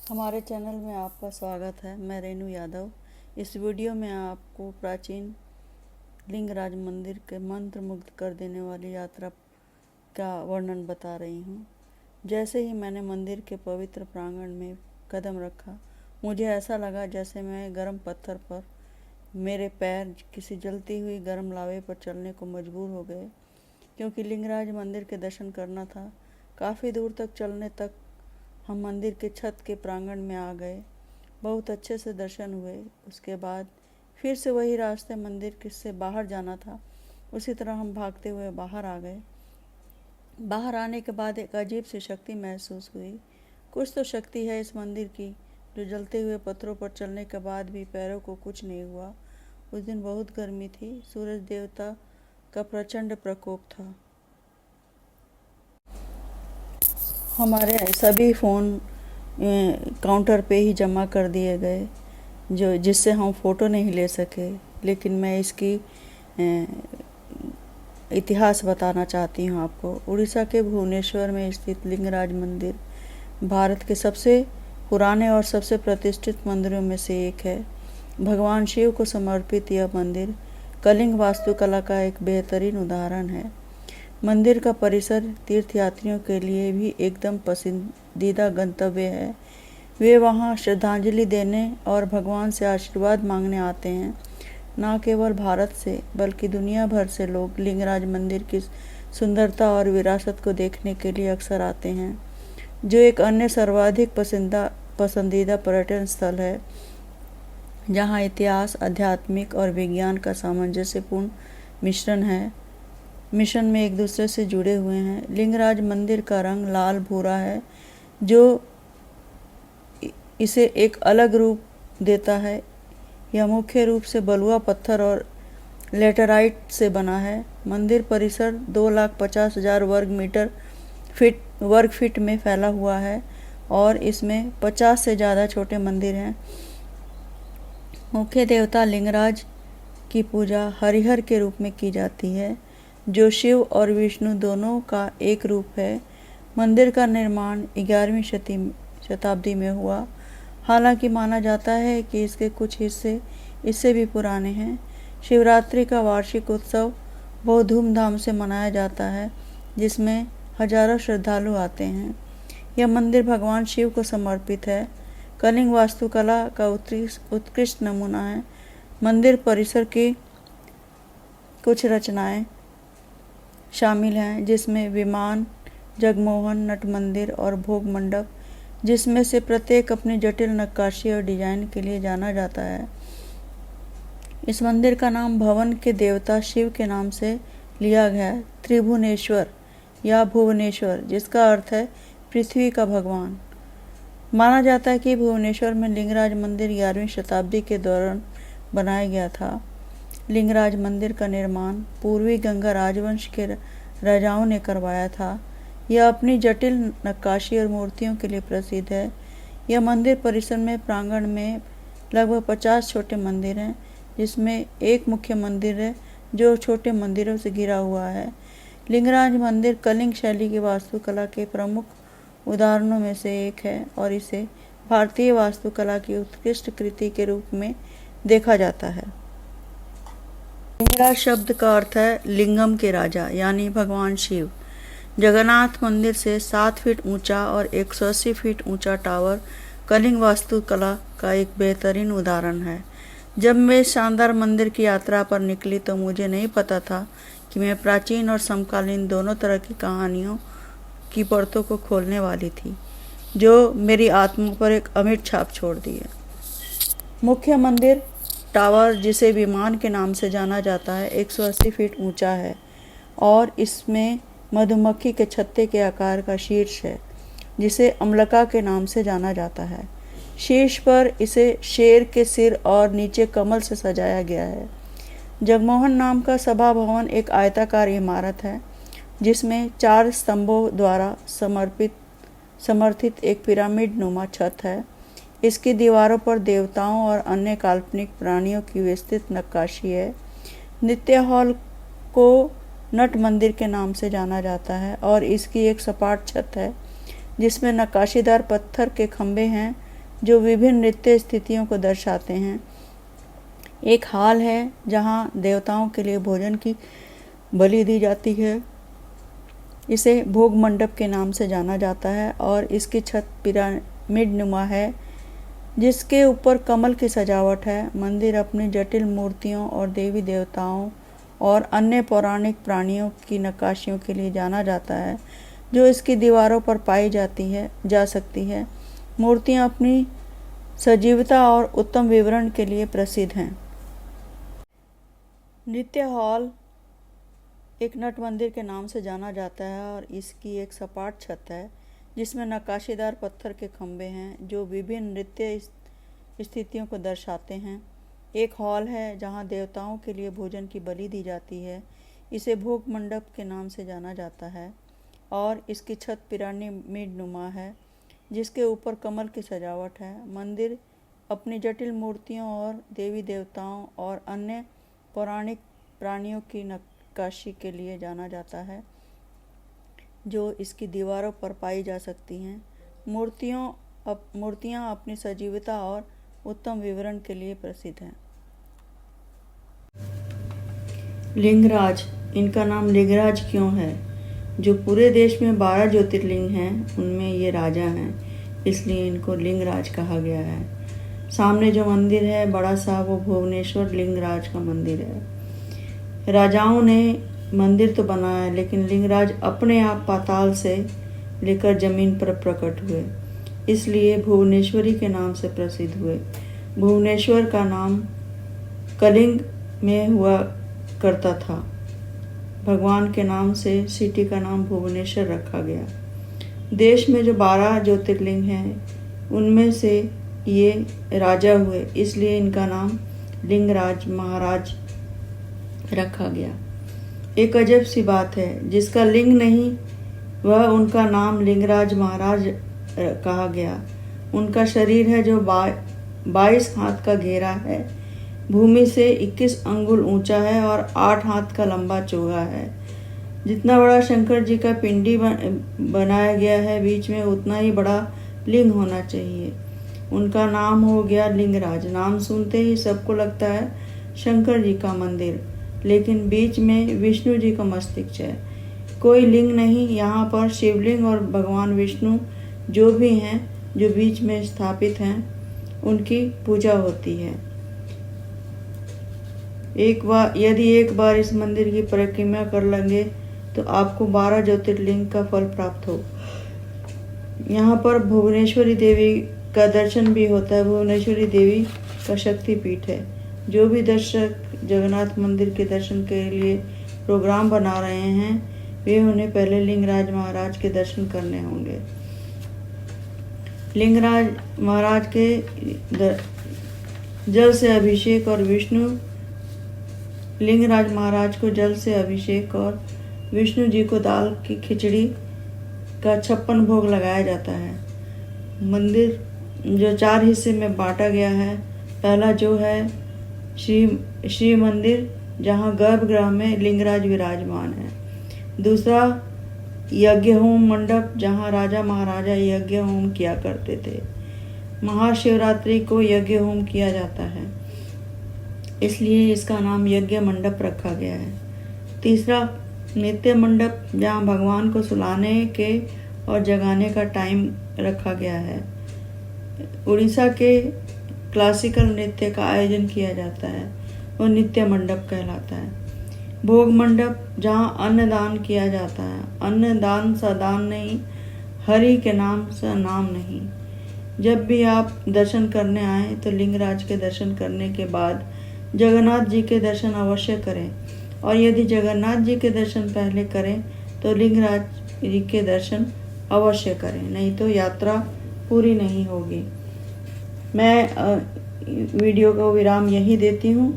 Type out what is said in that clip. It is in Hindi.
हमारे चैनल में आपका स्वागत है। मैं रेनू यादव। इस वीडियो में आपको प्राचीन लिंगराज मंदिर के मंत्र मुग्ध कर देने वाली यात्रा का वर्णन बता रही हूँ। जैसे ही मैंने मंदिर के पवित्र प्रांगण में कदम रखा, मुझे ऐसा लगा जैसे मैं गर्म पत्थर पर मेरे पैर किसी जलती हुई गर्म लावे पर चलने को मजबूर हो गए, क्योंकि लिंगराज मंदिर के दर्शन करना था। काफ़ी दूर तक चलने तक हम मंदिर के छत के प्रांगण में आ गए। बहुत अच्छे से दर्शन हुए। उसके बाद फिर से वही रास्ते मंदिर से बाहर जाना था। उसी तरह हम भागते हुए बाहर आ गए। बाहर आने के बाद एक अजीब सी शक्ति महसूस हुई। कुछ तो शक्ति है इस मंदिर की, जो जलते हुए पत्थरों पर चलने के बाद भी पैरों को कुछ नहीं हुआ। उस दिन बहुत गर्मी थी। सूरज देवता का प्रचंड प्रकोप था। हमारे सभी फ़ोन काउंटर पे ही जमा कर दिए गए, जिससे हम फ़ोटो नहीं ले सके। लेकिन मैं इसकी इतिहास बताना चाहती हूँ आपको। उड़ीसा के भुवनेश्वर में स्थित लिंगराज मंदिर भारत के सबसे पुराने और सबसे प्रतिष्ठित मंदिरों में से एक है। भगवान शिव को समर्पित यह मंदिर कलिंग वास्तुकला का एक बेहतरीन उदाहरण है। मंदिर का परिसर तीर्थयात्रियों के लिए भी एकदम पसंदीदा गंतव्य है। वे वहां श्रद्धांजलि देने और भगवान से आशीर्वाद मांगने आते हैं। न केवल भारत से बल्कि दुनिया भर से लोग लिंगराज मंदिर की सुंदरता और विरासत को देखने के लिए अक्सर आते हैं, जो एक अन्य सर्वाधिक पसंदीदा पर्यटन स्थल है, जहां इतिहास, आध्यात्मिक और विज्ञान का सामंजस्यपूर्ण मिशन में एक दूसरे से जुड़े हुए हैं। लिंगराज मंदिर का रंग लाल भूरा है, जो इसे एक अलग रूप देता है। यह मुख्य रूप से बलुआ पत्थर और लेटराइट से बना है। मंदिर परिसर 2,50,000 वर्ग फीट में फैला हुआ है और इसमें 50 से ज़्यादा छोटे मंदिर हैं। मुख्य देवता लिंगराज की पूजा हरिहर के रूप में की जाती है, जो शिव और विष्णु दोनों का एक रूप है। मंदिर का निर्माण 11वीं शताब्दी में हुआ। हालांकि माना जाता है कि इसके कुछ हिस्से इससे भी पुराने हैं। शिवरात्रि का वार्षिक उत्सव बहुत धूमधाम से मनाया जाता है, जिसमें हजारों श्रद्धालु आते हैं। यह मंदिर भगवान शिव को समर्पित है। कलिंग वास्तुकला का उत्कृष्ट नमूना है। मंदिर परिसर की कुछ रचनाएं शामिल हैं, जिसमें विमान, जगमोहन, नट मंदिर और भोग मंडप, जिसमें से प्रत्येक अपनी जटिल नक्काशी और डिजाइन के लिए जाना जाता है। इस मंदिर का नाम भवन के देवता शिव के नाम से लिया गया है, त्रिभुवनेश्वर या भुवनेश्वर, जिसका अर्थ है पृथ्वी का भगवान। माना जाता है कि भुवनेश्वर में लिंगराज मंदिर 11वीं शताब्दी के दौरान बनाया गया था। लिंगराज मंदिर का निर्माण पूर्वी गंगा राजवंश के राजाओं ने करवाया था। यह अपनी जटिल नक्काशी और मूर्तियों के लिए प्रसिद्ध है। यह मंदिर परिसर में प्रांगण में लगभग 50 छोटे मंदिर हैं, जिसमें एक मुख्य मंदिर है जो छोटे मंदिरों से घिरा हुआ है। लिंगराज मंदिर कलिंग शैली की वास्तुकला के प्रमुख उदाहरणों में से एक है और इसे भारतीय वास्तुकला की उत्कृष्ट कृति के रूप में देखा जाता है। लिंगराज शब्द का अर्थ है लिंगम के राजा, यानी भगवान शिव। जगन्नाथ मंदिर से 7 फीट ऊंचा और 180 फीट ऊंचा टावर कलिंग वास्तुकला का एक बेहतरीन उदाहरण है। जब मैं इस शानदार मंदिर की यात्रा पर निकली तो मुझे नहीं पता था कि मैं प्राचीन और समकालीन दोनों तरह की कहानियों की परतों को खोलने वाली थी, जो मेरी आत्मा पर एक अमिट छाप छोड़ दिए। मुख्य मंदिर टावर, जिसे विमान के नाम से जाना जाता है, 180 फीट ऊंचा है और इसमें मधुमक्खी के छत्ते के आकार का शीर्ष है, जिसे अम्लका के नाम से जाना जाता है। शीर्ष पर इसे शेर के सिर और नीचे कमल से सजाया गया है। जगमोहन नाम का सभा भवन एक आयताकार इमारत है, जिसमें 4 स्तंभों द्वारा समर्थित एक पिरामिड नुमा छत है। इसकी दीवारों पर देवताओं और अन्य काल्पनिक प्राणियों की विस्तृत नक्काशी है। नित्य हॉल को नट मंदिर के नाम से जाना जाता है और इसकी एक सपाट छत है, जिसमें नक्काशीदार पत्थर के खंभे हैं जो विभिन्न नृत्य स्थितियों को दर्शाते हैं। एक हॉल है जहाँ देवताओं के लिए भोजन की बलि दी जाती है। इसे भोग मंडप के नाम से जाना जाता है और इसकी छत पिरामिड नुमा है जिसके ऊपर कमल की सजावट है। मंदिर अपनी जटिल मूर्तियों और देवी देवताओं और अन्य पौराणिक प्राणियों की नक्काशियों के लिए जाना जाता है जो इसकी दीवारों पर पाई जा सकती है। मूर्तियाँ अपनी सजीवता और उत्तम विवरण के लिए प्रसिद्ध हैं। नृत्य हॉल एक नट मंदिर के नाम से जाना जाता है और इसकी एक सपाट छत है जिसमें नक्काशीदार पत्थर के खंभे हैं जो विभिन्न नृत्य स्थितियों को दर्शाते हैं। एक हॉल है जहां देवताओं के लिए भोजन की बलि दी जाती है। इसे भोग मंडप के नाम से जाना जाता है और इसकी छत पिरामिड नुमा है जिसके ऊपर कमल की सजावट है। मंदिर अपनी जटिल मूर्तियों और देवी देवताओं और अन्य पौराणिक प्राणियों की नक्काशी के लिए जाना जाता है जो इसकी दीवारों पर पाई जा सकती हैं। मूर्तियाँ अपनी सजीवता और उत्तम विवरण के लिए प्रसिद्ध हैं। लिंगराज, इनका नाम लिंगराज क्यों है? जो पूरे देश में 12 ज्योतिर्लिंग हैं उनमें ये राजा हैं, इसलिए इनको लिंगराज कहा गया है। सामने जो मंदिर है बड़ा सा, वो भुवनेश्वर लिंगराज का मंदिर है। राजाओं ने मंदिर तो बनाया लेकिन लिंगराज अपने आप पाताल से लेकर जमीन पर प्रकट हुए, इसलिए भुवनेश्वरी के नाम से प्रसिद्ध हुए। भुवनेश्वर का नाम कलिंग में हुआ करता था। भगवान के नाम से सिटी का नाम भुवनेश्वर रखा गया। देश में जो 12 ज्योतिर्लिंग हैं उनमें से ये राजा हुए, इसलिए इनका नाम लिंगराज महाराज रखा गया। एक अजब सी बात है, जिसका लिंग नहीं वह उनका नाम लिंगराज महाराज कहा गया। उनका शरीर है जो 22 हाथ का घेरा है, भूमि से 21 अंगुल ऊंचा है और 8 हाथ का लंबा चौड़ा है। जितना बड़ा शंकर जी का पिंडी बनाया गया है, बीच में उतना ही बड़ा लिंग होना चाहिए। उनका नाम हो गया लिंगराज। नाम सुनते ही सबको लगता है शंकर जी का मंदिर, लेकिन बीच में विष्णु जी का मस्तिष्क है। कोई लिंग नहीं, यहाँ पर शिवलिंग और भगवान विष्णु जो भी हैं, जो बीच में स्थापित हैं, उनकी पूजा होती है। यदि एक बार इस मंदिर की परिक्रमा कर लेंगे तो आपको 12 ज्योतिर्लिंग का फल प्राप्त हो। यहाँ पर भुवनेश्वरी देवी का दर्शन भी होता है। भुवनेश्वरी देवी का शक्ति पीठ है। जो भी दर्शक जगन्नाथ मंदिर के दर्शन के लिए प्रोग्राम बना रहे हैं, वे उन्हें पहले लिंगराज महाराज के दर्शन करने होंगे। लिंगराज महाराज के जल से अभिषेक और लिंगराज महाराज को जल से अभिषेक और विष्णु जी को दाल की खिचड़ी का 56 भोग लगाया जाता है। मंदिर जो 4 हिस्से में बांटा गया है, पहला जो है श्री मंदिर, जहाँ गर्भगृह में लिंगराज विराजमान है। दूसरा यज्ञ होम मंडप, जहाँ राजा महाराजा यज्ञ होम किया करते थे। महाशिवरात्रि को यज्ञ होम किया जाता है, इसलिए इसका नाम यज्ञ मंडप रखा गया है। तीसरा नित्य मंडप, जहाँ भगवान को सुलाने के और जगाने का टाइम रखा गया है। उड़ीसा के क्लासिकल नृत्य का आयोजन किया जाता है, वो नित्य मंडप कहलाता है। भोग मंडप, जहाँ अन्नदान किया जाता है। अन्नदान सा दान नहीं, हरि के नाम सा नाम नहीं। जब भी आप दर्शन करने आए तो लिंगराज के दर्शन करने के बाद जगन्नाथ जी के दर्शन अवश्य करें, और यदि जगन्नाथ जी के दर्शन पहले करें तो लिंगराज जी के दर्शन अवश्य करें, नहीं तो यात्रा पूरी नहीं होगी। मैं वीडियो को विराम यहीं देती हूँ।